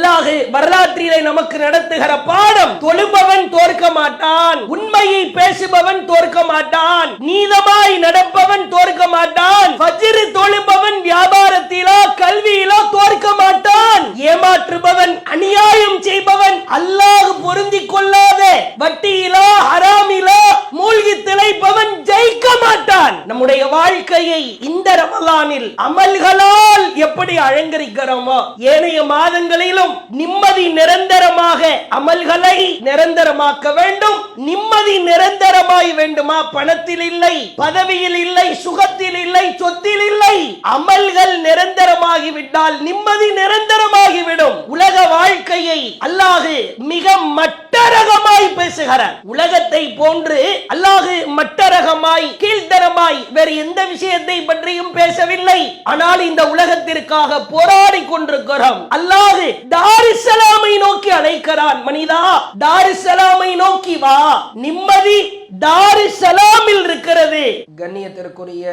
அல்லாஹ் வரலாற்றிலே நமக்கு நடத்துகிற பாடம், தொழுபவன் தோற்க மாட்டான், உண்மையை பேசுபவன் தோற்க மாட்டான், நீதமாய் நடப்பவன் தோற்க மாட்டான், ஃபஜ்ர் தொழுபவன் வியாபாரத்திலோ கல்வியிலோ தோற்க மாட்டான், ஏமாற்றுபவன் அநியாயம் செய்பவன் அல்லாஹ் பொருந்திக் கொள்ளாத வட்டியிலோ ஹராமிலோ மூழ்கி திளைப்பவன் ஜெயிக்க மாட்டான். நம்முடைய வாழ்க்கையை இந்த ரமலானில் அமல்களால் எப்படி அலங்கரிக்கிறோமோ ஏனைய மாதங்களிலும் நிம்மதி நிரந்தரமாக அமல்களை நிரந்தரமாக்க வேண்டும். நிம்மதி நிரந்தரமாய் வேண்டுமா? பணத்தில் இல்லை, பதவியில் இல்லை, சுகத்தில் இல்லை, சொத்தில் இல்லை. அமல்கள் நிரந்தரமாகிவிட்டால் நிம்மதி நிரந்தரமாகிவிடும். உலக வாழ்க்கையை அல்லாஹ் மிக மட்டரகமாய் பேசுகிறார். உலகத்தை போன்று அல்லாஹ் மட்டரகமாய் கீழ்த்தரமாய் வேறு எந்த விஷயத்தை பற்றியும் பேசவில்லை. ஆனால் இந்த உலகத்திற்காக போராடி கொண்டிருக்கிறோம். அல்லாஹ் தாருஸ்ஸலாமை நோக்கி அழைக்கிறான். மனிதா, தாருஸ்ஸலாமை நோக்கி வா, நிம்மதி தாருஸ்ஸலாமில் இருக்கிறது. கண்ணியத்திற்குரிய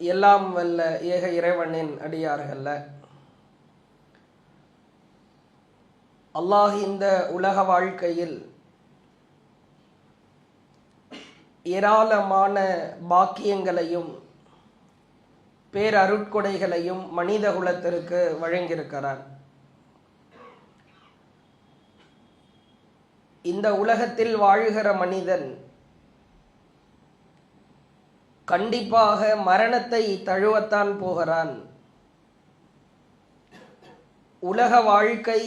எல்லாம் வல்ல ஏக இறைவனின் அடியார்கள்ல, அல்லாஹ் இந்த உலக வாழ்க்கையில் ஏராளமான பாக்கியங்களையும் பேரருட்கொடைகளையும் மனித குலத்திற்கு வழங்கியிருக்கிறார். இந்த உலகத்தில் வாழ்கிற மனிதன் கண்டிப்பாக மரணத்தை தழுவத்தான் போகிறான். உலக வாழ்க்கை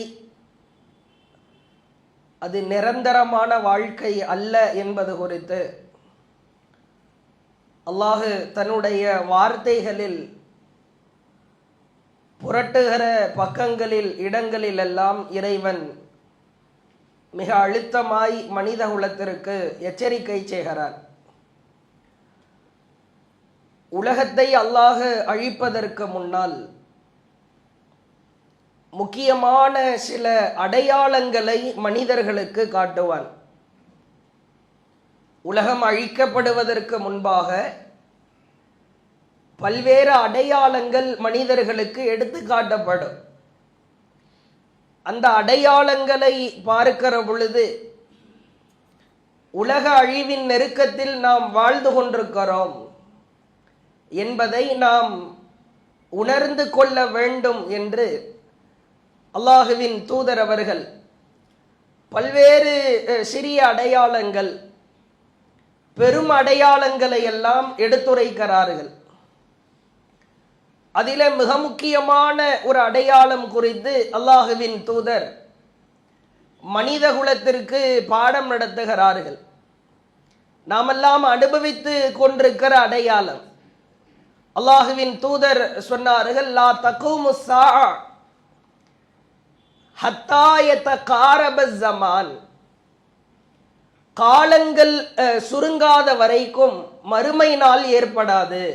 அது நிரந்தரமான வாழ்க்கை அல்ல என்பது குறித்து அல்லாஹ் தன்னுடைய வார்த்தைகளில் புரட்டுகிற பக்கங்களில் இடங்களில் எல்லாம் இறைவன் மிக அழுத்தமாய் மனித குலத்திற்கு எச்சரிக்கை செய்கிறார். உலகத்தை அல்லாஹ் அழிப்பதற்கு முன்னால் முக்கியமான சில அடையாளங்களை மனிதர்களுக்கு காட்டுவான். உலகம் அழிக்கப்படுவதற்கு முன்பாக பல்வேறு அடையாளங்கள் மனிதர்களுக்கு எடுத்து காட்டப்படும். அந்த அடையாளங்களை பார்க்கிற பொழுது உலக அழிவின் நெருக்கத்தில் நாம் வாழ்ந்து கொண்டிருக்கிறோம் என்பதை நாம் உணர்ந்து கொள்ள வேண்டும் என்று அல்லாஹுவின் தூதர் அவர்கள் பல்வேறு சிறிய அடையாளங்கள், பெரும் அடையாளங்களை எல்லாம் எடுத்துரைக்கிறார்கள். அதிலே மிக முக்கியமான ஒரு அடையாளம் குறித்து அல்லாஹுவின் தூதர் மனித குலத்திற்கு பாடம் நடத்துகிறார்கள். நாமெல்லாம் அனுபவித்து கொண்டிருக்கிற அடையாளம். அல்லாஹுவின் தூதர் சொன்னார்கள், லா தகூமு ஸாஅ ஹத்தா யதகாரப ஸமான். காலங்கள் சுருங்காத வரைக்கும் மறுமை நாள் ஏற்படாது.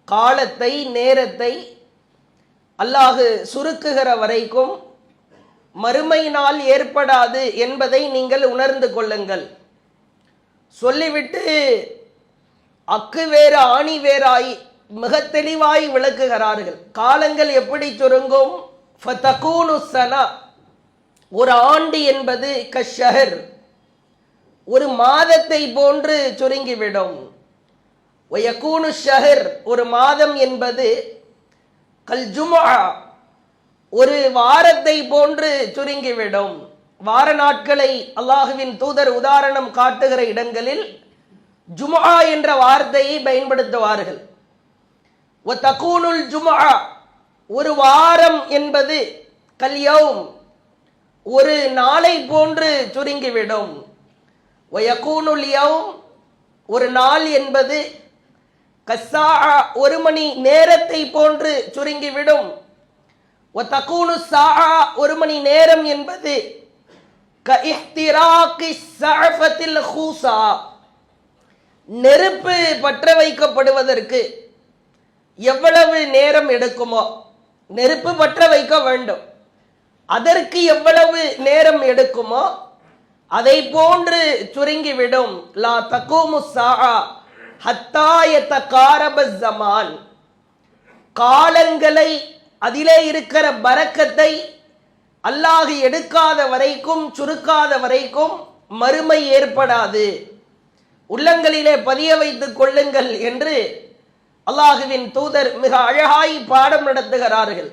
காலத்தை நேரத்தை அல்லாஹ் சுருக்குகிற வரைக்கும் மறுமை நாள் ஏற்படாது என்பதை நீங்கள் உணர்ந்து கொள்ளுங்கள். சொல்லிவிட்டு அக்கு வேறு ஆணி வேறாய் மிக தெளிவாய் விளக்குகிறார்கள். காலங்கள் எப்படி சுருங்கும்? ஃபதகூனு ஸனா, ஒரு ஆண்டு என்பது கஷ்ஷஹர், ஒரு மாதத்தை போன்று சுருங்கிவிடும். வயகூனு ஷஹர், ஒரு மாதம் என்பது கல் ஜும்ஆ, ஒரு வாரத்தை போன்று சுருங்கிவிடும். வார நாட்களை அல்லாஹுவின் தூதர் உதாரணம் காட்டுகிற இடங்களில் ஜும்ஆ என்ற வார்த்தையை பயன்படுத்துவார்கள். வதகூனுல் ஜும்ஆ, ஒரு வாரம் என்பது கல் யௌம், ஒரு நாளை போன்று சுருங்கிவிடும். வயகூனுல் யௌம், ஒரு நாள் என்பது கஸ்ஸாஅ, ஒரு மணி நேரத்தை போன்று சுருங்கிவிடும். வதகூனு ஸாஅ, ஒரு மணி நேரம் என்பது கஇஹ்திராகி ஸஅஃபத்தில் ஹூஸா, நெருப்பு பற்ற வைக்கப்படுவதற்கு எவ்வளவு நேரம் எடுக்குமோ, நெருப்பு பற்ற வைக்க வேண்டும், அதற்கு எவ்வளவு நேரம் எடுக்குமோ அதை போன்று சுருங்கிவிடும். லா தகூமு ஸாஅ ஹத்தா யதகாரப ஸமான், காலங்களை அதிலே இருக்கிற பரக்கத்தை அல்லாஹ் எடுக்காத வரைக்கும், சுருக்காத வரைக்கும் மறுமை ஏற்படாது. உள்ளங்களிலே பதிய வைத்துக் கொள்ளுங்கள் என்று அல்லாஹுவின் தூதர் மிக அழகாய் பாடம் நடத்துகிறார்கள்.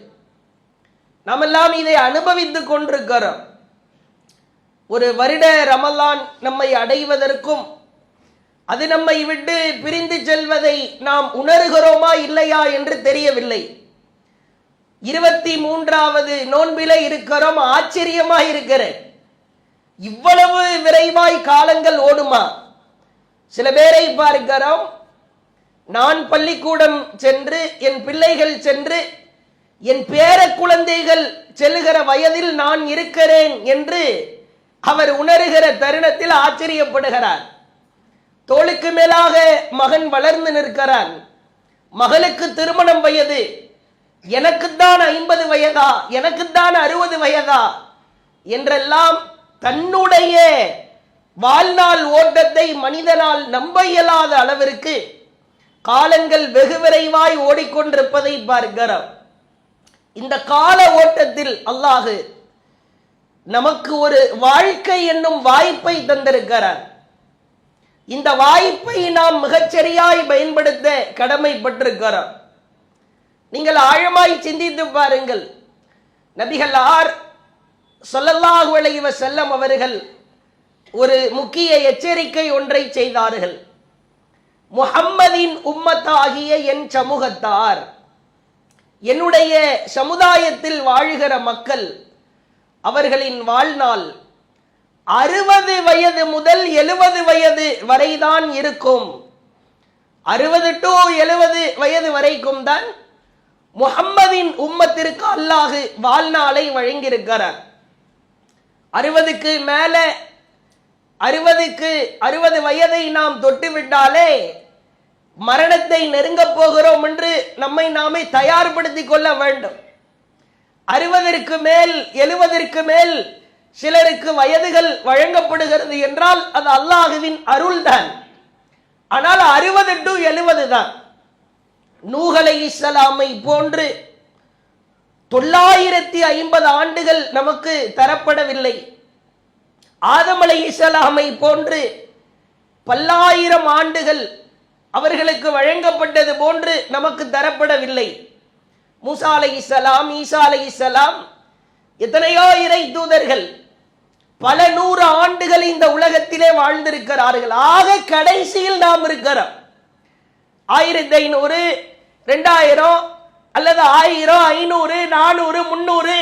நாமெல்லாம் இதை அனுபவித்துக் கொண்டிருக்கிறோம். ஒரு வருட ரமலான் நம்மை அடைவதற்கும் அது நம்மை விட்டு பிரிந்து செல்வதை நாம் உணர்கிறோமா இல்லையா என்று தெரியவில்லை. 23வது நோன்பிலே இருக்கிறோம். ஆச்சரியமா இருக்கிறேன். இவ்வளவு விரைவாய் காலங்கள் ஓடுமா? சில பேரை பார்க்கிறோம், நான் பள்ளிக்கூடம் சென்று, என் பிள்ளைகள் சென்று, என் பேர குழந்தைகள் செல்லுகிற வயதில் நான் இருக்கிறேன் என்று அவர் உணர்கிற தருணத்தில் ஆச்சரியப்படுகிறார். தோளுக்கு மேலாக மகன் வளர்ந்து நிற்கிறான். மகளுக்கு திருமணம் வயது. எனக்குத்தான் 50 வயதா, எனக்குத்தான் 60 வயதா என்றெல்லாம் தன்னுடைய வாழ்நாள் ஓட்டத்தை மனிதனால் நம்ப இயலாத அளவிற்கு காலங்கள் வெகு விரைவாய் ஓடிக்கொண்டிருப்பதை பார்க்கிறோம். இந்த கால ஓட்டத்தில் அல்லாஹ் நமக்கு ஒரு வாழ்க்கை என்னும் வாய்ப்பை தந்திருக்கிறார். இந்த வாய்ப்பை நாம் மிகச்சரியாய் பயன்படுத்த கடமைப்பட்டிருக்கிறோம். நீங்கள் ஆழமாய் சிந்தித்து பாருங்கள். நபிகளார் ஸல்லல்லாஹு அலைஹி வஸல்லம் அவர்கள் ஒரு முக்கிய எச்சரிக்கை ஒன்றை செய்தார்கள். முஹம்மதின் உம்மத்தாகிய என் சமூகத்தார், என்னுடைய சமுதாயத்தில் வாழ்கிற மக்கள், அவர்களின் வாழ்நாள் 60 வயது முதல் 70 வயது வரைதான் இருக்கும். 60 to 70 வயது வரைக்கும் தான் முஹம்மதின் உம்மத்திற்கு அல்லாஹ் வாழ்நாளை வழங்கியிருக்கிறார். 60க்கு மேல 60 வயதை நாம் தொட்டுவிட்டாலே மரணத்தை நெருங்கப் போகிறோம் என்று நம்மை நாமே தயார்படுத்திக் கொள்ள வேண்டும். 60ற்கு மேல் 70ற்கு மேல் சிலருக்கு வயதுகள் வழங்கப்படுகிறது என்றால் அது அல்லாஹுவின் அருள் தான். ஆனால் 60 to 70 தான். நூஹ் அலைஹிஸ்ஸலாமை போன்று 950 ஆண்டுகள் நமக்கு தரப்படவில்லை. ஆதம் அலைஹிஸ்ஸலாமை போன்று பல்லாயிரம் ஆண்டுகள் அவர்களுக்கு வழங்கப்பட்டது போன்று நமக்கு தரப்படவில்லை. மூசா அலைஹிஸ்ஸலாம், ஈசா அலைஹிஸ்ஸலாம், எத்தனையோ இறை தூதர்கள் பல 100 ஆண்டுகள் இந்த உலகத்திலே வாழ்ந்திருக்கிறார்கள். ஆக கடைசியில் நாம் இருக்கிறோம். 1500, 2000 அல்லது 1000, 500, 400, 300,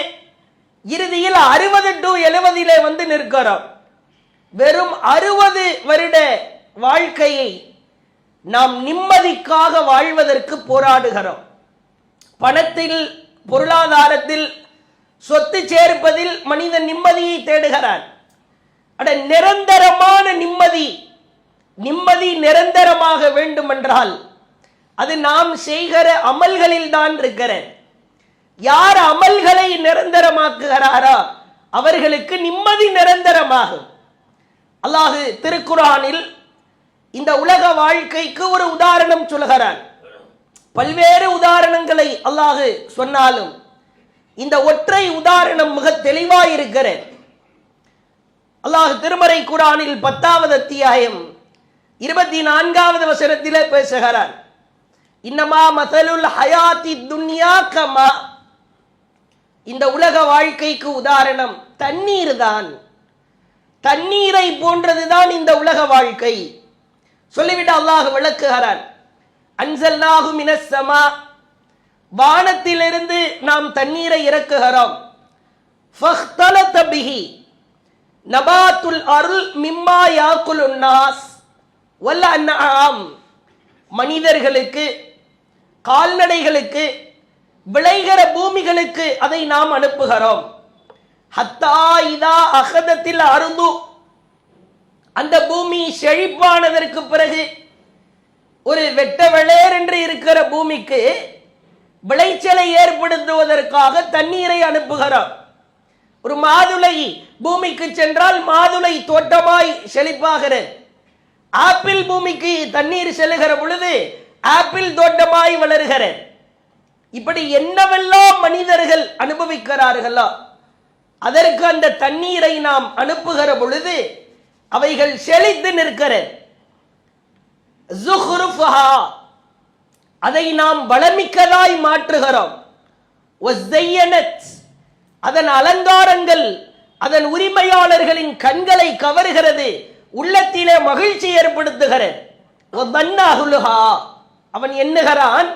இறுதியில் 60 to 70 வந்து நிற்கிறோம். வெறும் 60 வருட வாழ்க்கையை நாம் நிம்மதிக்காக வாழ்வதற்கு போராடுகிறோம். பணத்தில், பொருளாதாரத்தில், சொத்து சேர்ப்பதில் மனிதன் நிம்மதியை தேடுகிறான். அட, நிரந்தரமான நிம்மதி நிரந்தரமாக வேண்டுமென்றால் அது நாம் செய்கிற அமல்களில் தான் இருக்கிறது. யார் அமல்களை நிரந்தரமாக்குகிறாரோ அவர்களுக்கு நிம்மதி நிரந்தரமாகும். அல்லாஹ் திருக்குர்ஆனில் இந்த உலக வாழ்க்கைக்கு ஒரு உதாரணம் சொல்கிறான். பல்வேறு உதாரணங்களை அல்லாஹ் சொன்னாலும் இந்த ஒற்றை உதாரணம் மிக தெளிவாய் இருக்கிறது. அல்லாஹ் திருமறை குர்ஆனில் 10வது அத்தியாயம் 24வது வசனத்திலே பேசுகிறான். இன்னமா மஸலுல் ஹயாத்தி துன்யா கமா, இந்த உலக வாழ்க்கைக்கு உதாரணம் தண்ணீர் தான். தண்ணீரை போன்றதுதான் இந்த உலக வாழ்க்கை. சொல்லிவிட்டு அல்லாஹ் விளக்குகிறான். அன்சல்நாஹு மினஸ் ஸமா, வானத்திலிருந்து நாம் தண்ணீரை இறக்குகிறோம். ஃபஹ்தலத பிஹி நபாத்துல் அர்ல் மிம்மா யாக்குலுன் நாஸ் வல் அன்ஆம், மனிதர்களுக்கு, கால்நடைகளுக்கு, விளைகிற பூமிகளுக்கு அதை நாம் அனுப்புகிறோம். ஹத்தா இதா அகதத்தில் அருது, அந்த பூமி செழிப்பானதற்கு பிறகு, ஒரு வெட்ட வெளேர் என்று இருக்கிற பூமிக்கு விளைச்சலை ஏற்படுத்துவதற்காக தண்ணீரை அனுப்புகிறோம். ஒரு மாதுளை பூமிக்கு சென்றால் மாதுளை தோட்டமாய் செழிப்பாகிறது. ஆப்பிள் பூமிக்கு தண்ணீர் செல்லுகிற பொழுது ஆப்பிள் தோட்டமாய் வளர்கிறது. இப்படி என்னவெல்லாம் மனிதர்கள் அனுபவிக்கிறார்களோ அதற்கு அந்த தண்ணீரை நாம் அனுப்புகிற பொழுது அவைகள் செழித்து நிற்கிறது. ஜுஹ்ருஃபஹா, அதை நாம் வளமிக்கதாய் மாற்றுகிறோம். வஸய்யனத், அதன் அலங்காரங்கள் அதன் உரிமையாளர்களின் கண்களை கவருகிறது, உள்ளத்திலே மகிழ்ச்சி ஏற்படுத்துகிறது. வதன்ன அஹ்லுஹா, அவன் எண்ணுகிறான்,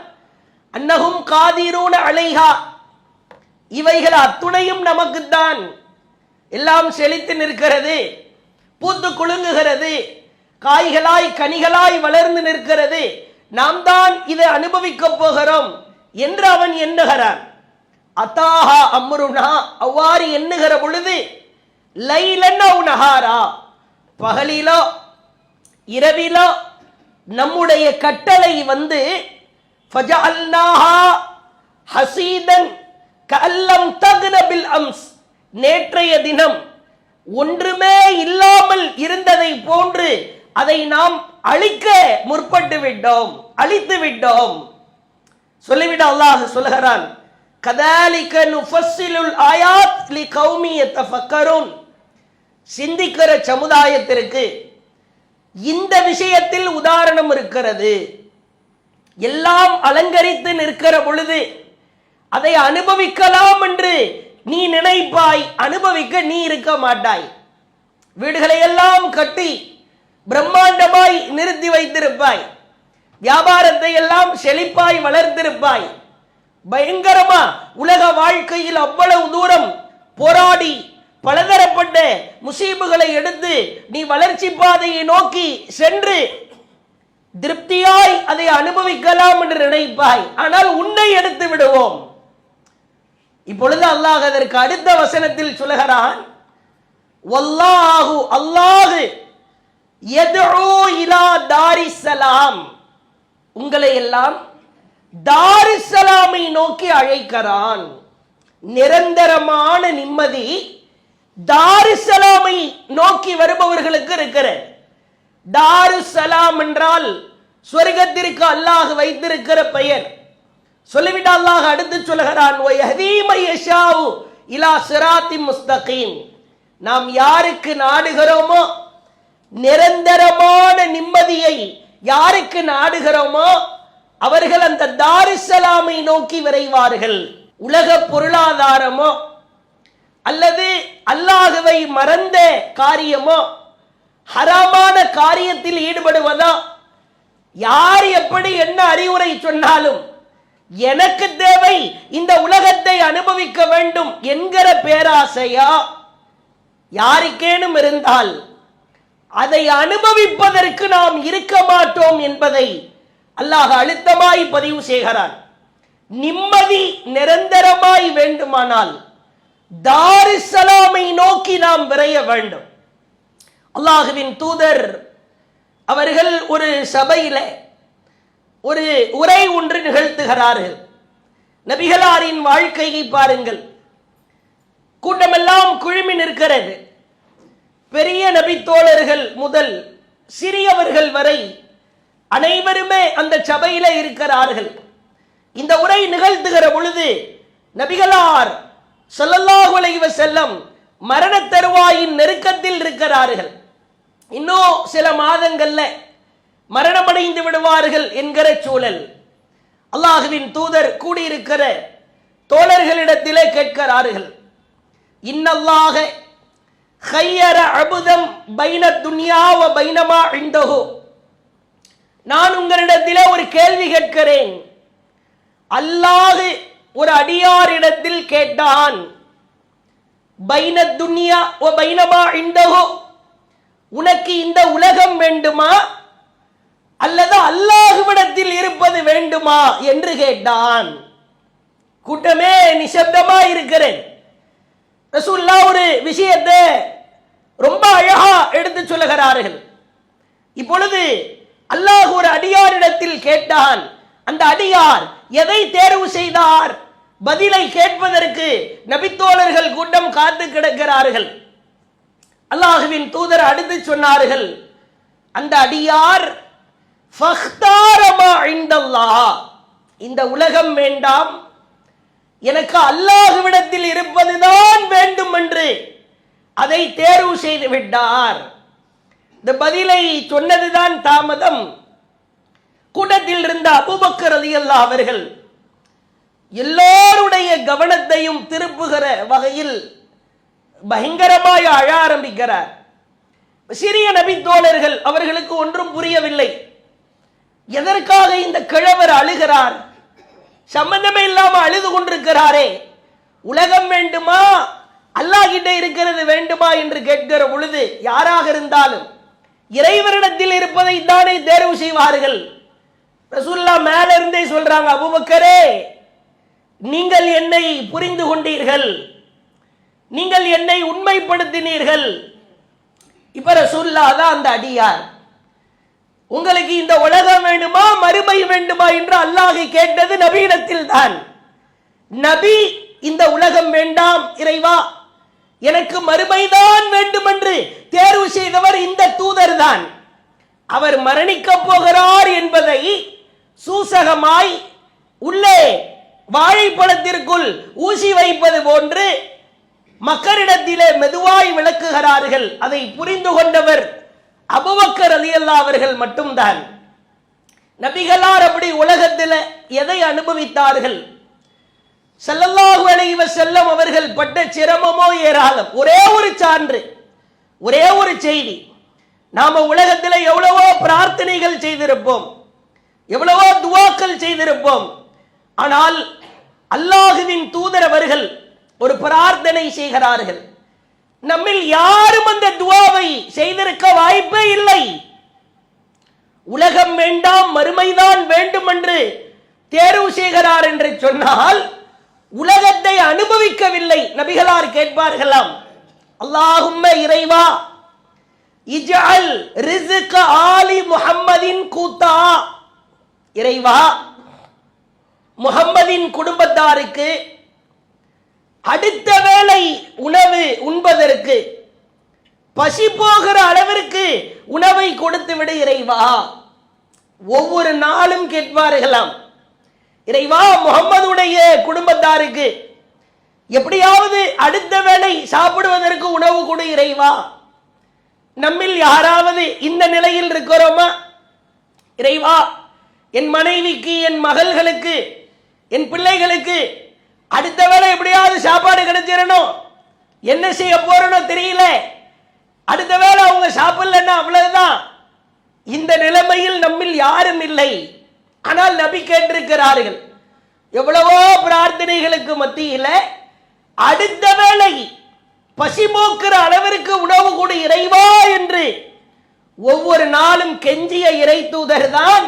அன்னஹும் காதிரூன அலைஹா, இவைகள் அத்துணையும் நமக்குத்தான். எல்லாம் செழித்து நிற்கிறது, பூத்து குலுங்குகிறது, காய்களாய் கனிகளாய் வளர்ந்து நிற்கிறது, நாம் தான் இதை அனுபவிக்க போகிறோம் என்று அவன் எண்ணுகிறான். அத்தாஹா அம்ருனா, அவ்வாறு எண்ணுகிற பொழுது லைலன் அவ் நஹாரா, பகலிலோ இரவிலோ நம்முடைய கட்டளை வந்து ஃபஜஅல்நாஹா ஹசீதன் கஅல்லம் தக்ன பில் அம்ஸ், நேற்றைய தினம் ஒன்றுமே இல்லாமல் இருந்ததை போன்று அதை நாம் அழிக்க முற்பட்டு விட்டோம், அழித்து விட்டோம். சொல்லிவிட அல்லாஹ் சொல்கிறான், கதாலிக நுஃபஸ்ஸிலுல் ஆயாத் லிகௌமி யதஃபக்கரூன், சிந்திக்கிற சமுதாயத்திற்கு இந்த விஷயத்தில் உதாரணம் இருக்கிறது. எல்லாம் அலங்கரித்து நிற்கிற பொழுது அதை அனுபவிக்கலாம் என்று நீ நினைப்பாய், அனுபவிக்க நீ இருக்க மாட்டாய். வீடுகளை எல்லாம் கட்டி பிரம்மாண்டமாய் நிறுத்தி வைத்திருப்பாய், வியாபாரத்தை எல்லாம் செழிப்பாய் வளர்த்திருப்பாய், பயங்கரமா உலக வாழ்க்கையில் அவ்வளவு தூரம் போராடி பலதரப்பட்ட முசீபுகளை எடுத்து நீ வளர்ச்சி பாதையை நோக்கி சென்று திருப்தியாய் அதை அனுபவிக்கலாம் என்று நினைப்பாய். ஆனால் உன்னை எடுத்து விடுவோம். இப்பொழுது அல்லாஹ் அதற்கு அடுத்த வசனத்தில் சொல்கிறான், வல்லாஹு, அல்லாஹ் யதுஉ இலா தாரிஸ்ஸலாம், உங்களை எல்லாம் தாரிஸ்ஸலாமை நோக்கி அழைக்கிறான். நிரந்தரமான நிம்மதி தாரிஸ்ஸலாமை நோக்கி வருபவர்களுக்கு இருக்கிறது. தாருஸ்ஸலாம் என்றால் சொர்க்கத்திற்கு அல்லாஹ் வைத்திருக்கிற பெயர். சொல்லிவிட்டு அல்லாஹ் அடுத்து சொல்கிறான், வயஹ்தீ மை யஷாஉ இலா சிராத்தின் முஸ்தகீம், நாம் யாருக்கு நாடுகிறோமோ, நிரந்தரமான நிம்மதியை யாருக்கு நாடுகிறோமோ அவர்கள் அந்த தாருஸ்ஸலாமை நோக்கி விரைவார்கள். உலக பொருளாதாரமோ அல்லது அல்லாஹ்வை மறந்த காரியமோ ஹராமான காரியத்தில் ஈடுபடுவதோ, யார் எப்படி என்ன அறிவுரை சொன்னாலும் எனக்கு தேவை இந்த உலகத்தை அனுபவிக்க வேண்டும் என்கிற பேராசையா யாருக்கேனும் இருந்தால் அதை அனுபவிப்பதற்கு நாம் இருக்க மாட்டோம் என்பதை அல்லாஹ் அழுத்தமாய் பதிவு செய்கிறான். நிம்மதி நிரந்தரமாய் வேண்டுமானால் தாருஸ்ஸலாமை நோக்கி நாம் விரைய வேண்டும். அல்லாஹுவின் தூதர் அவர்கள் ஒரு சபையில ஒரு உரை ஒன்று நிகழ்த்துகிறார்கள். நபிகளாரின் வாழ்க்கையை பாருங்கள். கூட்டமெல்லாம் குழுமி நிற்கிறது. பெரிய நபித்தோழர்கள் முதல் சிறியவர்கள் வரை அனைவருமே அந்த சபையில இருக்கிறார்கள். இந்த உரை நிகழ்த்துகிற பொழுது நபிகளார் ஸல்லல்லாஹு அலைஹி வஸல்லம் மரண தருவாயின் நெருக்கத்தில் இருக்கிறார்கள். இன்னும் சில மாதங்கள்ல மரணமடைந்து விடுவார்கள் என்கிற சூழல். அல்லாஹுவின் தூதர் கூடியிருக்கிற தோழர்களிடத்திலே கேட்கிறார்கள், இன்னல்லாஹ ஹய்யர அபுதம் பைன துன்யா வ பைனமா இன்தஹு, நான் உங்களிடத்திலே ஒரு கேள்வி கேட்கிறேன். அல்லாஹ் ஒரு அடியாரிடத்தில் கேட்டான், பைன துன்யா வ பைனமா இன்தஹு, உனக்கு இந்த உலகம் வேண்டுமா அல்லது அல்லாஹ்விடத்தில் இருப்பது வேண்டுமா என்று கேட்டான். கூட்டமே நிசப்தமா இருக்கிறேன். ரசூலுல்லாஹ் ஒரு விஷயத்தை ரொம்ப அழகா எடுத்து சொல்லுகிறார்கள். இப்பொழுது அல்லாஹ் ஒரு அடியாரிடத்தில் கேட்டான். அந்த அடியார் எதை தேர்வு செய்தார்? பதிலை கேட்பதற்கு நபித்தோழர்கள் கூட்டம் காத்து கிடக்கிறார்கள். அல்லாஹுவின் தூதர் அடுத்து சொன்னார்கள், அந்த அடியார் ஃபக்தார மா இன்தல்லாஹ், இந்த உலகம் வேண்டாம், எனக்கு அல்லாஹ்விடத்தில் இருப்பதுதான் வேண்டும் என்று அதை தேர்வு செய்து விட்டார். இந்த பதிலை சொன்னதுதான் தாமதம். கூட்டத்தில் இருந்த அபூபக்கர் ரலியல்லாஹு அவர்கள் எல்லோருடைய கவனத்தையும் திருப்புகிற வகையில் பயங்கரமாய் அழ ஆரம்பிக்கிறார். சிறிய நபி தோழர்கள் அவர்களுக்கு ஒன்றும் புரியவில்லை. எதற்காக இந்த கிழவர் அழுகிறார்? சம்பந்தமே இல்லாம அழுது கொண்டிருக்கிறாரே, உலகம் வேண்டுமா அல்லாஹ் கிட்ட இருக்கிறது வேண்டுமா என்று கேட்கிற பொழுது யாராக இருந்தாலும் இறைவனிடத்தில் இருப்பதை தானே தேர்வு செய்வார்கள். ரசூலுல்லாஹ் மேல இருந்தே சொல்றாங்க, அபூபக்கரே நீங்கள் என்னை புரிந்து கொண்டீர்கள், நீங்கள் என்னை உண்மைப்படுத்தினீர்கள். இப்ப ரசூலுல்லாஹ் தான் அந்த அடியார். உங்களுக்கு இந்த உலகம் வேண்டுமா மறுமை வேண்டுமா என்று அல்லாஹ் கேட்டது நபியிடத்தில் தான். நபி இந்த உலகம் வேண்டாம் இறைவா, எனக்கு மறுமைதான் வேண்டும் என்று தேர்வு செய்தவர் இந்த தூதர் தான். அவர் மரணிக்க போகிறார் என்பதை சூசகமாய் உள்ளே வாழைப்பழத்திற்குள் ஊசி வைப்பது போன்று மக்களிடத்திலே மெதுவாய் விளக்குகிறார்கள். அதை புரிந்து கொண்டவர் அபூபக்கர் ரலியல்லாஹு அவர்கள் மட்டும்தான். நபிகளார் அப்படி உலகத்தில் எதை அனுபவித்தார்கள்? ஸல்லல்லாஹு அலைஹி வஸல்லம் அவர்கள் பட்ட சிரமமோ ஏராளம். ஒரே ஒரு சான்று, ஒரே ஒரு செய்தி. நாம உலகத்தில் எவ்வளவோ பிரார்த்தனைகள் செய்திருப்போம், எவ்வளவோ துஆக்கள் செய்திருப்போம். ஆனால் அல்லாஹுவின் தூதர் அவர்கள் ஒரு பிரார்த்தனை செய்கிறார்கள். நம்மில் யாரும் அந்த துஆவை செய்திருக்க வாய்ப்பே இல்லை. உலகம் வேண்டாம் மறுமைதான் வேண்டும் என்று தேர்வு செய்கிறார் என்று சொன்னால் உலகத்தை அனுபவிக்கவில்லை. நபிகளார் கேட்பார்களாம், அல்லாஹும்ம இறைவா இஜ்அல் ரிஸ்க ஆலி முஹம்மதின் கூத்தா, இறைவா முஹம்மதின் குடும்பத்தாருக்கு அடுத்த வேளை உணவு உண்பதற்கு பசி போகிற அளவிற்கு உணவை கொடுத்து விடு இறைவா. ஒவ்வொரு நாளும் கேட்பார்களாம், இறைவா முஹம்மதுடைய குடும்பத்தாருக்கு எப்படியாவது அடுத்த வேளை சாப்பிடுவதற்கு உணவு கொடு இறைவா. நம்மில் யாராவது இந்த நிலையில் இருக்கிறோமா? இறைவா என் மனைவிக்கு, என் மகள்களுக்கு, என் பிள்ளைகளுக்கு அடுத்த வேளை எப்படியாவது சாப்பாடு கிடைச்சிடணும், என்ன செய்ய போறனோ தெரியல, அடுத்த வேளை அவங்க சாப்பிடலன்னா அவ்வளவுதான். இந்த நிலைமையில் நம்மில் யாரும் இல்லை. ஆனால் நபி கேட்டிருக்கிறார்கள், எவ்வளவோ பிரார்த்தனைகளுக்கு மத்தியில அடுத்த வேளை பசி போக்குற அளவிற்கு உணவு கொடு இறைவா என்று ஒவ்வொரு நாளும் கெஞ்சிய இறை தூதர் தான்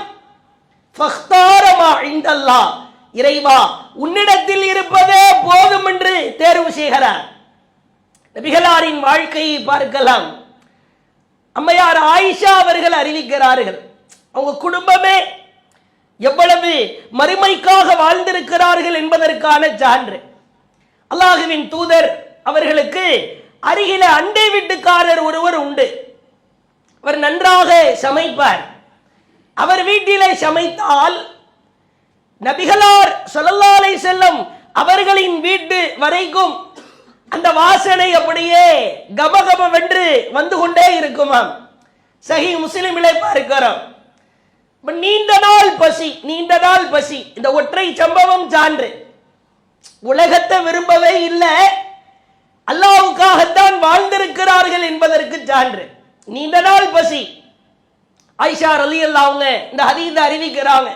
இறைவா உன்னிடத்தில் இருப்பதே போதும் என்று தேர்வு செய்கிறார். நபிகளாரின் வாழ்க்கையை பார்க்கலாம். அம்மையார் ஆயிஷா அவர்கள் அறிவிக்கிறார்கள், அவங்க குடும்பமே எவ்வளவு மறுமைக்காக வாழ்ந்திருக்கிறார்கள் என்பதற்கான சான்று. அல்லாஹுவின் தூதர் அவர்களுக்கு அருகில அண்டை வீட்டுக்காரர் ஒருவர் உண்டு. அவர் நன்றாக சமைப்பார். அவர் வீட்டிலே சமைத்தால் நபிகளார் ஸல்லல்லாஹு அலைஹி வஸல்லம் அவர்களின் வீட்டு வரைக்கும் அந்த வாசனை அப்படியே கமகமவென்று வந்து கொண்டே இருக்குமாம். சஹீஹ் முஸ்லிமிலே பார்க்கிறோம். நீண்ட நாள் பசி, நீண்ட நாள் பசி, இந்த ஒற்றை சம்பவம் சான்று. உலகத்தை விரும்பவே இல்லை, அல்லாஹ்வுக்காகத்தான் வாழ்ந்திருக்கிறார்கள் என்பதற்கு சான்று. நீண்ட நாள் பசி. ஆயிஷா ரலியல்லாஹு அவங்க இந்த ஹதீஸை அறிவிக்கிறாங்க,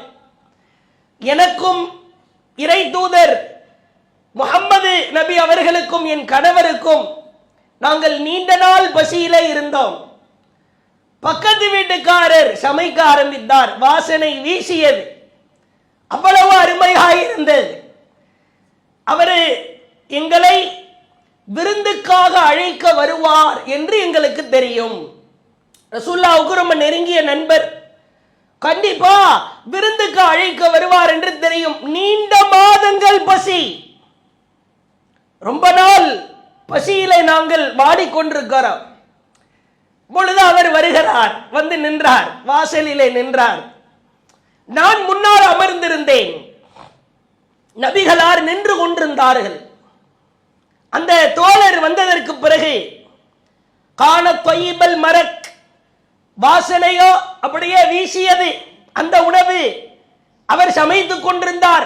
எனக்கும் இறை தூதர் முஹம்மது நபி அவர்களுக்கும் என் கணவருக்கும் நாங்கள் நீண்ட நாள் பசியிலே இருந்தோம். பக்கத்து வீட்டுக்காரர் சமைக்க ஆரம்பித்தார். வாசனை வீசியது, அவ்வளவு அருமையாக இருந்தது. அவரு எங்களை விருந்துக்காக அழைக்க வருவார் என்று எங்களுக்கு தெரியும். ரசூலுல்லாஹ்வுக்கு ரொம்ப நெருங்கிய நண்பர், கண்டிப்பா விருந்துக்கு அழைக்க வருவார் என்று தெரியும். நீண்ட மாதங்கள் பசி, ரொம்ப நாள் பசியிலே நாங்கள் வாடிக்கொண்டிருக்கிறோம். பொழுது அவர் வருகிறார், வந்து நின்றார், வாசலிலே நின்றார். நான் முன்னால் அமர்ந்திருந்தேன். நபிகளார் நின்று கொண்டிருந்தார்கள். அந்த தோழர் வந்ததற்கு பிறகு கான தொய்பல் மரக், வாசனையோ அப்படியே வீசியது அந்த உணவு. அவர் சமைத்துக் கொண்டிருந்தார்.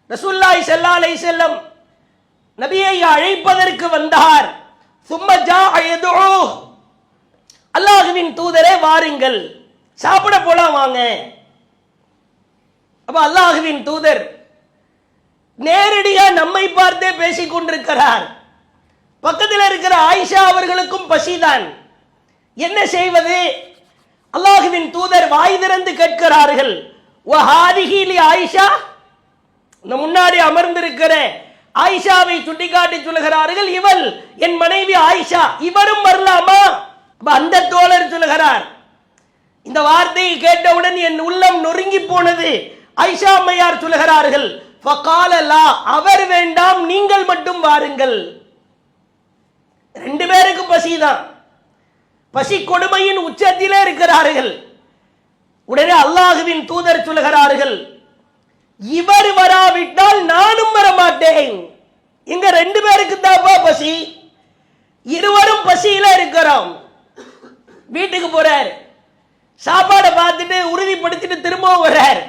ரசூலுல்லாஹி ஸல்லல்லாஹு அலைஹி வஸல்லம் நபியை அழைப்பதற்கு வந்தார். சும்ம ஜாஅ யதுஉ, அல்லாஹ்வின் தூதரே வாருங்கள், சாப்பிட போலாம் வாங்க. அப்ப அல்லாஹ்வின் தூதர் நேரடியா நம்மை பார்த்தே பேசிக் கொண்டிருக்கிறார். பக்கத்தில் இருக்கிற ஆயிஷா அவர்களுக்கும் பசிதான். என்ன செய்வது? அல்லாஹ்வின் தூதர் வாய் திறந்து கேட்கிறார்கள். வஹாதிஹி லி ஆயிஷா, இந்த முன்னாடி அமர்ந்திருக்கிற ஆயிஷாவை சுட்டிக்காட்டி சொல்கிறார்கள், இவள் என் மனைவி ஆயிஷா, இவரும் வரலாமா? அந்த தோழர் சொல்கிறார், இந்த வார்த்தையை கேட்டவுடன் என் உள்ளம் நொறுங்கி போனது. ஆயிஷா அம்மையார் சொல்கிறார்கள், ஃபகால லா, அவர் வேண்டாம், நீங்கள் மட்டும் வாருங்கள். ரெண்டு பேருக்கும் பசிதான், பசி கொடுமையின் உச்சத்திலே இருக்கிறார்கள். உடனே அல்லாஹ்வின் தூதர் சொல்கிறார்கள், இவர் வராவிட்டால் நானும் வரமாட்டேன். எங்க ரெண்டு பேருக்கு தாப்பா பசி, இருவரும் பசியில இருக்கிறோம். வீட்டுக்கு போறார், சாப்பாடை பார்த்துட்டு உறுதிப்படுத்திட்டு திரும்பவும் வர்றார்.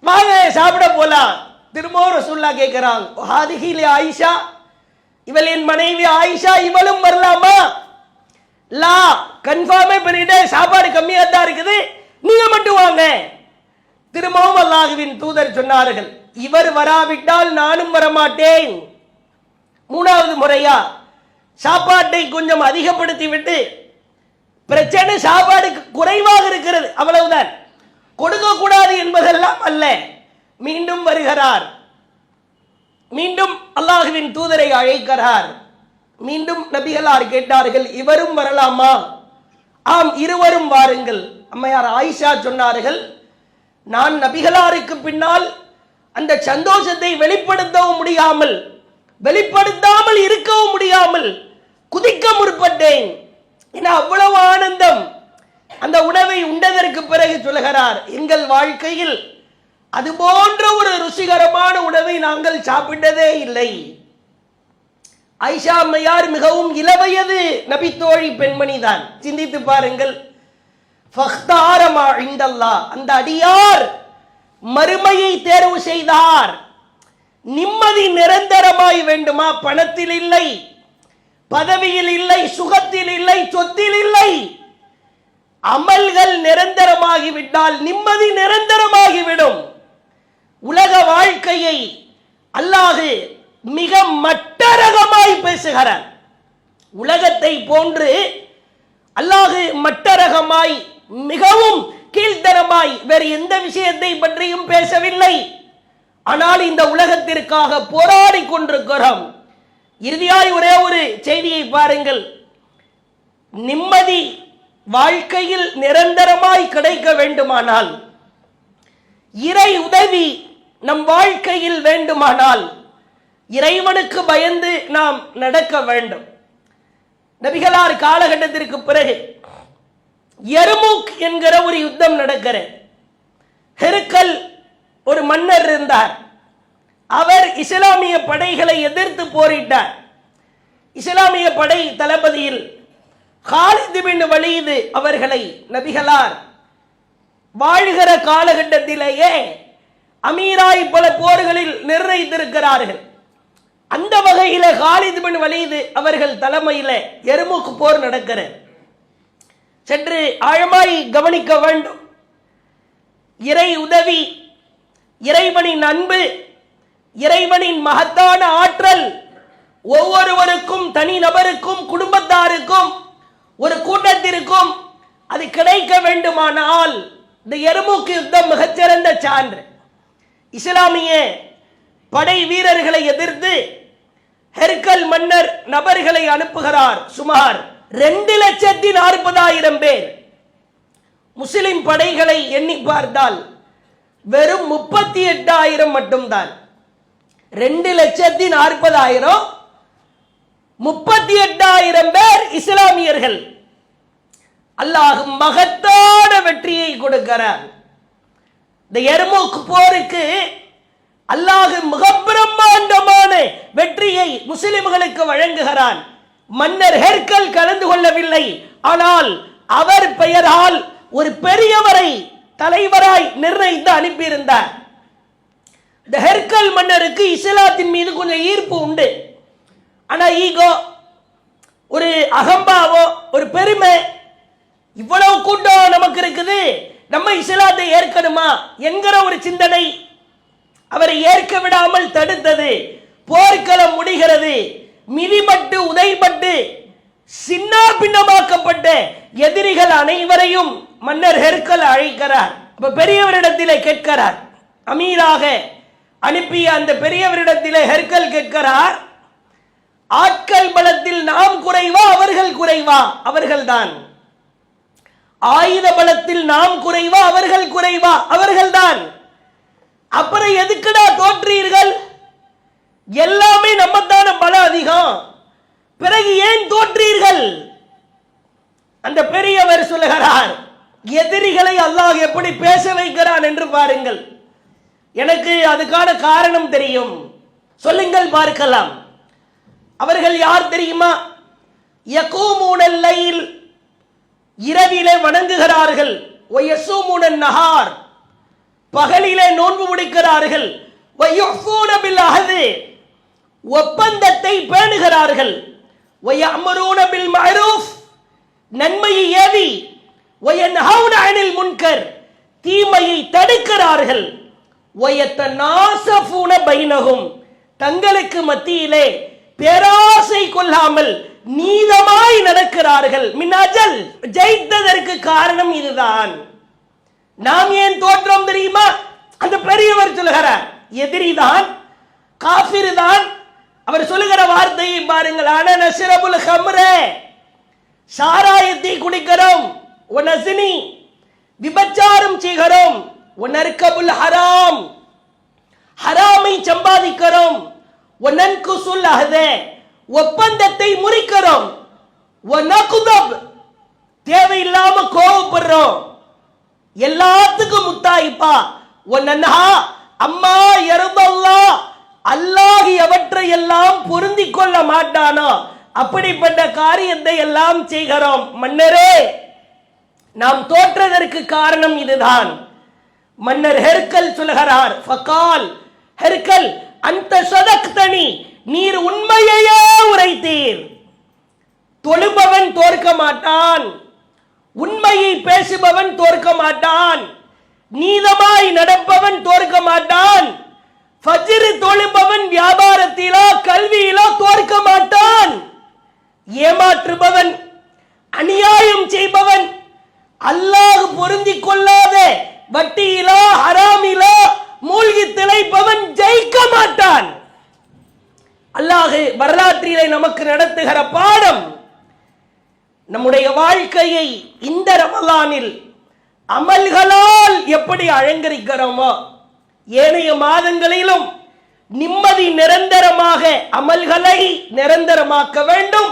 வாங்க சாப்பிட போலாம். திரும்பவும் ரசூலுல்லாஹ் கேட்கிறாங்க, ஹாதிஹி லி ஆயிஷா, இவள் என் மனைவி ஆயிஷா, இவளும் வரலாமா? லா, கன்ஃபார்மே பண்ணிட்டு சாப்பாடு கம்மியா தான் இருக்குது, நீங்க மட்டும் வாங்க. திரும்பவும் அல்லாஹ்வின் தூதர் சொன்னார்கள், இவர் வராவிட்டால் நானும் வரமாட்டேன். மூணாவது முறையா சாப்பாட்டை கொஞ்சம் அதிகப்படுத்தி விட்டு, பிரச்சனை சாப்பாடு குறைவாக இருக்கிறது அவ்வளவுதான், கொடுக்க கூடாது என்பதெல்லாம் அல்ல. மீண்டும் வருகிறார், மீண்டும் அல்லாஹ்வின் தூதரை அழைக்கிறார். மீண்டும் நபிகளார் கேட்டார்கள், இவரும் வரலாமா? ஆம், இருவரும் வாருங்கள். அம்மையார் ஆயிஷா சொன்னார்கள், நான் நபிகளாருக்கு பின்னால் அந்த சந்தோஷத்தை வெளிப்படுத்தவும் முடியாமல், வெளிப்படுத்தாமல் இருக்கவும் முடியாமல் குதிக்க முற்பட்டேன். ஏன்னா அவ்வளவு ஆனந்தம். அந்த உணவை உண்டதற்கு பிறகு சொல்கிறார், எங்கள் வாழ்க்கையில் அது போன்ற ஒரு ருசிகரமான உணவை நாங்கள் சாப்பிட்டதே இல்லை. ஆயிஷா அம்மையார் மிகவும் இளவயது நபித்தோழி பெண்மணி தான். சிந்தித்து பாருங்கள். அந்த அடியார் மறுமையை தேர்வு செய்தார். நிம்மதி நிரந்தரமாய் வேண்டுமா? பணத்தில் இல்லை, பதவியில் இல்லை, சுகத்தில் இல்லை, சொத்தில் இல்லை. அமல்கள் நிரந்தரமாகிவிட்டால் நிம்மதி நிரந்தரமாகிவிடும். உலக வாழ்க்கையை அல்லாஹ் மிக மட்டரகமாய் பேசுகிறார். உலகத்தை போன்று அல்லாஹ் மட்டரகமாய் மிகவும் கீழ்த்தரமாய் வேறு எந்த விஷயத்தை பற்றியும் பேசவில்லை. ஆனால் இந்த உலகத்திற்காக போராடி கொண்டிருக்கிறோம். இறுதியாய் ஒரே ஒரு செய்தியை பாருங்கள். நிம்மதி வாழ்க்கையில் நிரந்தரமாய் கிடைக்க வேண்டுமானால், இறை உதவி நம் வாழ்க்கையில் வேண்டுமானால், இறைவனுக்கு பயந்து நாம் நடக்க வேண்டும். நபிகளார் காலகட்டத்திற்கு பிறகு எர்முக் என்கிற ஒரு யுத்தம் நடக்கிறது. ஹெர்கல் ஒரு மன்னர் இருந்தார். அவர் இஸ்லாமிய படைகளை எதிர்த்து போரிட்டார். இஸ்லாமிய படை தளபதியில் காலித் பின் வலீத் அவர்களை நபிகளார் வாழ்கிற காலகட்டத்திலேயே அமீராய் பல போர்களில் நிர்ணயித்திருக்கிறார்கள். அந்த வகையில் காலித் பின் வலீத் அவர்கள் தலைமையில் எர்முக் போர் நடக்கிறது. சற்று ஆழமாய் கவனிக்க வேண்டும். இறை உதவி, இறைவனின் அன்பு, இறைவனின் மகத்தான ஆற்றல் ஒவ்வொருவருக்கும், தனி நபருக்கும், குடும்பத்தாருக்கும், ஒரு கூட்டத்திற்கும் அது கிடைக்க வேண்டுமானால் இந்த எர்முக் யுத்தம் மிகச்சிறந்த சான்று. இஸ்லாமிய படை வீரர்களை எதிர்த்து ஹெர்கல் மன்னர் நபர்களை அனுப்புகிறார். சுமார் 2,40,000 பேர். முஸ்லிம் படைகளை எண்ணி பார்த்தால் வெறும் 38,000 மட்டும்தான். 2,40,000, 38,000 பேர் இஸ்லாமியர்கள். அல்லாஹ் மகத்தான வெற்றியை கொடுக்கிறார். இந்த எர்முக் போருக்கு அல்லாஹ் மிக பிரம்மாண்டமான வெற்றியை முஸ்லிம்களுக்கு வழங்குகிறான். மன்னர் ஹெர்கல் கலந்து கொள்ளவில்லை, ஆனால் அவர் பெயரால் ஒரு பெரியவரை தலைவராய் நிர்ணயித்து அனுப்பியிருந்தார். இந்த ஹெர்கல் மன்னருக்கு இஸ்லாத்தின் மீது கொஞ்சம் ஈர்ப்பு உண்டு. ஆனா ஈகோ, ஒரு அகம்பாவோ, ஒரு பெருமை, இவ்வளவு கூட்டம் நமக்கு இருக்குது, நம்ம இஸ்லாத்தை ஏற்கணுமா என்கிற ஒரு சிந்தனை அவரை ஏற்க விடாமல் தடுத்தது. போர்க்களம் முடிகிறது, மிதிபட்டு உதைபட்டு சின்ன பின்னமாக்கப்பட்ட எதிரிகள் அனைவரையும் மன்னர் ஹெர்கல் அழைக்கிறார். அப்ப பெரியவரிடத்திலே கேட்கிறார், அமீராக அனுப்பிய அந்த பெரியவரிடத்திலே ஹெர்கல் கேட்கிறார், ஆட்கள் பலத்தில் நாம் குறைவா அவர்கள் குறைவா? அவர்கள்தான். ஆயுத பலத்தில் நாம் குறைவா அவர்கள் குறைவா? அவர்கள்தான். அப்புறம் எதுக்குடா தோற்றீர்கள்? எல்லாமே நம்மத்தான பலம் அதிகம், பிறகு ஏன் தோற்றீர்கள்? அந்த பெரியவர் சொல்லுகிறார், எதிரிகளை அல்லாஹ் எப்படி பேச வைக்கிறான் என்று பாருங்கள். எனக்கு அதுக்கான காரணம் தெரியும், சொல்லுங்கள் பார்க்கலாம். அவர்கள் யார் தெரியுமா? யகூமுனல் லைல், இரவிலே வணங்குகிறார்கள். வயஸூமுனன் நஹார், பகலிலே நோன்பு முடிக்கிறார்கள். வயுஃபூன பில் அஹ்தி, ஒப்பந்தத்தை பேணுகிறார்கள். வயஅமரூன பில் மஅரூஃப், நன்மையை ஏவி. வயன்ஹவுன அனில் முன்கர், தீமையை தடுக்கிறார்கள். வயத்தனாஸஃபூன பைனஹும், தங்களுக்கு மத்தியிலே பேராசை கொள்ளாமல் நீதமாய் நடக்கிறார்கள். மின்னஜல், ஜெயித்ததற்கு காரணம் இதுதான். நாம் ஏன் தோற்றோம் தெரியுமா? அந்த பெரியவர் சொல்லுகிறார், எதிரிதான், காஃபிர் தான். அவர் சொல்லுகிற வார்த்தையை பாருங்கள், அன நஸ்ரபுல் ஹம்ரே, சாராயத்தை குடிக்கிறோம். ஒனஸ்னி, விபச்சாரம் செய்கிறோம். ஒனர்கபுல் ஹராம், ஹராமை சம்பாதிக்கிறோம். ஒனன்குசுல் அஹ்தே, ஒப்பந்தத்தை முறிக்கிறோம். ஒனகுதப், தேவையில்லாம கோபப்படுறோம். எல்லாத்துக்கும் முத்தாயிப்பா. ஒன்னஹா அம்மா யர்தல்லாஹ், அல்லாஹ் எவற்றை எல்லாம் பொருந்திக் கொள்ள மாட்டானோ அப்படிப்பட்ட காரியத்தை எல்லாம் செய்கிறோம். மன்னரே, நாம் தோற்றதற்கு காரணம் இதுதான். மன்னர் ஹெர்கல் சொல்லுகிறார், ஃபகால், ஹெர்கல், அந்த சதக்தனி, நீர் உண்மையையே உரைத்தீர். தொழுபவன் தோற்க மாட்டான், உண்மையை பேசுபவன் தோற்க மாட்டான், நீதமாய் நடப்பவன் தோற்க மாட்டான். ஃபஜ்ர் தொழுபவன் வியாபாரத்திலோ கல்வியிலோ தோற்க மாட்டான். ஏமாற்றுபவன், அநியாயம் செய்பவன், அல்லாஹ் பொருந்திக் கொள்ளாத வட்டியிலோ ஹராமிலோ மூழ்கி திளைப்பவன் ஜெயிக்க மாட்டான். அல்லாஹ் வரலாற்றிலே நமக்கு நடத்துகிற பாடம், நம்முடைய வாழ்க்கையை இந்த ரமலானில் அமல்களால் எப்படி அலங்கரிக்கிறோமோ, ஏனைய மாதங்களிலும் நிம்மதி நிரந்தரமாக அமல்களை நிரந்தரமாக்க வேண்டும்.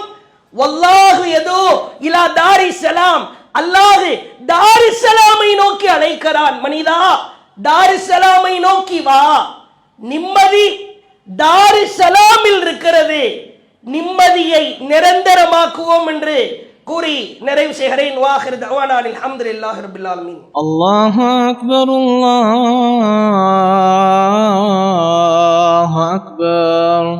வல்லாஹு யதூ இலா தாரிஸ்ஸலாம், அல்லாஹ் தாரிஸ்ஸலாமை நோக்கி அழைக்கிறான். மனிதா, தாரிஸ்ஸலாமை நோக்கி வா. நிம்மதி தாரிஸ்ஸலாமில் இருக்கிறது. நிம்மதியை நிரந்தரமாக்குவோம் என்று கூறி நிறைவு செய்கிறேன். வாஹிர் தஅவானா அல்ஹம்துலில்லாஹி ரப்பில் ஆலமீன். அல்லாஹு அக்பர், அல்லாஹு அக்பர்.